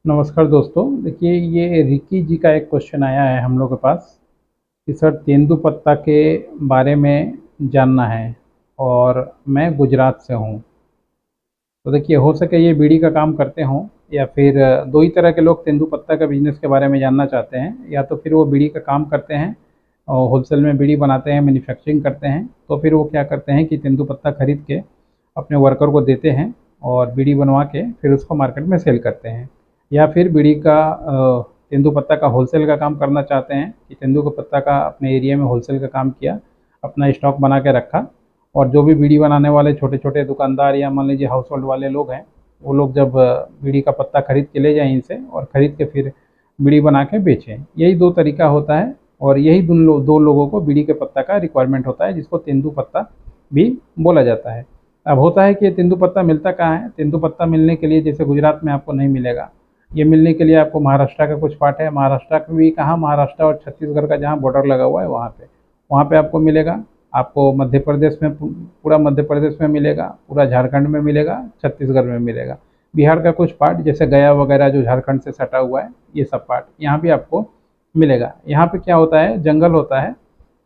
नमस्कार दोस्तों। देखिए, ये रिकी जी का एक क्वेश्चन आया है हम लोग के पास कि सर तेंदुपत्ता के बारे में जानना है और मैं गुजरात से हूँ। तो देखिए, हो सके ये बीड़ी का काम करते हों या फिर दो ही तरह के लोग तेंदुपत्ता का बिजनेस के बारे में जानना चाहते हैं। या तो फिर वो बीड़ी का काम करते हैं और होलसेल में बीड़ी बनाते हैं, मैन्युफैक्चरिंग करते हैं। तो फिर वो क्या करते हैं कि तेंदुपत्ता खरीद के अपने वर्कर को देते हैं और बीड़ी बनवा के फिर उसको मार्केट में सेल करते हैं। या फिर बीड़ी का तेंदुपत्ता का होलसेल का काम करना चाहते हैं कि तेंदुपत्ता का अपने एरिया में होलसेल का काम किया, अपना स्टॉक बना के रखा, और जो भी बीड़ी बनाने वाले छोटे छोटे दुकानदार या मान लीजिए हाउस होल्ड वाले लोग हैं, वो लोग जब बीड़ी का पत्ता खरीद के ले जाएं इनसे और ख़रीद के फिर बीड़ी बना के बेचें। यही दो तरीका होता है और यही दो लोगों को बीड़ी के पत्ता का रिक्वायरमेंट होता है, जिसको तेंदुपत्ता भी बोला जाता है। अब होता है कि तेंदुपत्ता मिलता कहाँ है। तेंदुपत्ता मिलने के लिए जैसे गुजरात में आपको नहीं मिलेगा, ये मिलने के लिए आपको महाराष्ट्र का कुछ पार्ट है। महाराष्ट्र का भी कहाँ, महाराष्ट्र और छत्तीसगढ़ का जहाँ बॉर्डर लगा हुआ है वहाँ पे आपको मिलेगा। आपको मध्य प्रदेश में, पूरा मध्य प्रदेश में मिलेगा, पूरा झारखंड में मिलेगा, छत्तीसगढ़ में मिलेगा, बिहार का कुछ पार्ट जैसे गया वगैरह जो झारखंड से सटा हुआ है, ये सब पार्ट यहाँ भी आपको मिलेगा। यहाँ पे क्या होता है, जंगल होता है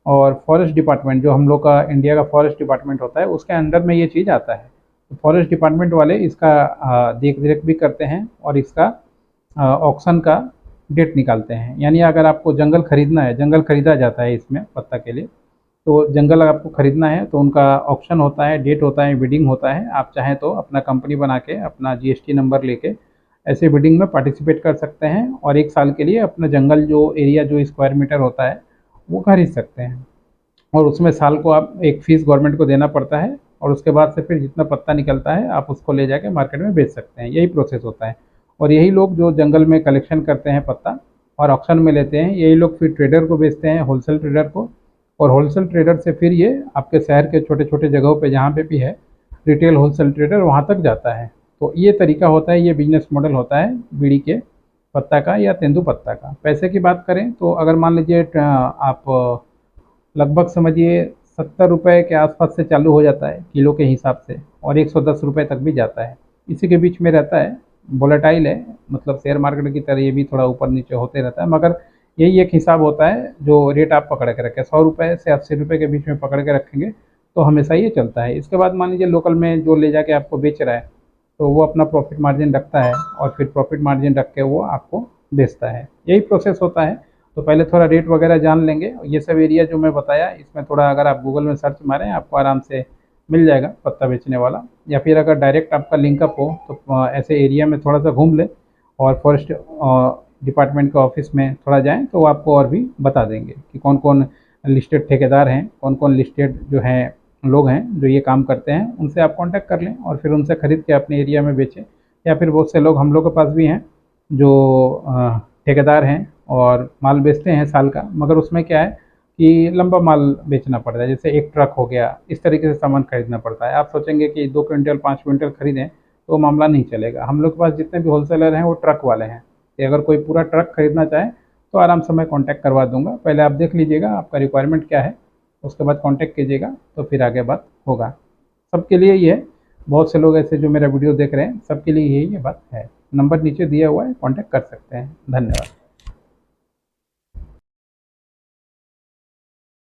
और फॉरेस्ट डिपार्टमेंट जो हम लोग का इंडिया का फॉरेस्ट डिपार्टमेंट होता है उसके अंडर में ये चीज़ आता है। तो फॉरेस्ट डिपार्टमेंट वाले इसका देख रेख भी करते हैं और इसका ऑक्शन का डेट निकालते हैं। यानी अगर आपको जंगल खरीदना है, जंगल खरीदा जाता है इसमें पत्ता के लिए, तो जंगल अगर आपको खरीदना है तो उनका ऑक्शन होता है, डेट होता है, बिडिंग होता है। आप चाहें तो अपना कंपनी बना के अपना जीएसटी नंबर लेके ऐसे बिडिंग में पार्टिसिपेट कर सकते हैं और एक साल के लिए अपना जंगल जो एरिया जो स्क्वायर मीटर होता है वो खरीद सकते हैं। और उसमें साल को आप एक फीस गवर्नमेंट को देना पड़ता है और उसके बाद से फिर जितना पत्ता निकलता है आप उसको ले जाके मार्केट में बेच सकते हैं। यही प्रोसेस होता है। और यही लोग जो जंगल में कलेक्शन करते हैं पत्ता और ऑक्शन में लेते हैं, यही लोग फिर ट्रेडर को बेचते हैं, होलसेल ट्रेडर को। और होलसेल ट्रेडर से फिर ये आपके शहर के छोटे छोटे जगहों पे जहाँ पे भी है रिटेल होलसेल ट्रेडर, वहाँ तक जाता है। तो ये तरीका होता है, ये बिजनेस मॉडल होता है बीड़ी के पत्ता का या तेंदुपत्ता का। पैसे की बात करें तो अगर मान लीजिए आप लगभग समझिए 70 रुपये के आसपास से चालू हो जाता है किलो के हिसाब से, और 110 रुपये तक भी जाता है। इसी के बीच में रहता है, वोलेटाइल है, मतलब शेयर मार्केट की तरह ये भी थोड़ा ऊपर नीचे होते रहता है। मगर यही एक हिसाब होता है जो रेट आप पकड़ के रखें, 100 रुपये से 80 रुपये के बीच में पकड़ के रखेंगे तो हमेशा ये चलता है। इसके बाद मान लीजिए लोकल में जो ले जाके आपको बेच रहा है तो वो अपना प्रॉफिट मार्जिन रखता है और फिर प्रॉफिट मार्जिन रख के वो आपको बेचता है। यही प्रोसेस होता है। तो पहले थोड़ा रेट वगैरह जान लेंगे। ये सब एरिया जो मैं बताया इसमें थोड़ा अगर आप गूगल में सर्च मारें आपको आराम से मिल जाएगा पत्ता बेचने वाला। या फिर अगर डायरेक्ट आपका लिंकअप हो तो ऐसे एरिया में थोड़ा सा घूम ले और फॉरेस्ट डिपार्टमेंट के ऑफिस में थोड़ा जाएं तो वो आपको और भी बता देंगे कि कौन कौन लिस्टेड ठेकेदार हैं, कौन कौन लिस्टेड जो हैं लोग हैं जो ये काम करते हैं। उनसे आप कांटेक्ट कर लें और फिर उनसे ख़रीद के अपने एरिया में बेचें। या फिर बहुत से लोग हम लोग के पास भी हैं जो ठेकेदार हैं और माल बेचते हैं साल का, मगर उसमें क्या है कि लंबा माल बेचना पड़ता है। जैसे एक ट्रक हो गया, इस तरीके से सामान खरीदना पड़ता है। आप सोचेंगे कि 2 क्विंटल 5 क्विंटल खरीदें तो मामला नहीं चलेगा। हम लोग के पास जितने भी होलसेलर हैं वो ट्रक वाले हैं, कि अगर कोई पूरा ट्रक खरीदना चाहे तो आराम से मैं कांटेक्ट करवा दूंगा। पहले आप देख लीजिएगा आपका रिक्वायरमेंट क्या है, उसके बाद कांटेक्ट कीजिएगा तो फिर आगे बात होगा। सबके लिए ये है, बहुत से लोग ऐसे जो मेरा वीडियो देख रहे हैं सबके लिए यही ये बात है। नंबर नीचे दिया हुआ है, कांटेक्ट कर सकते हैं। धन्यवाद।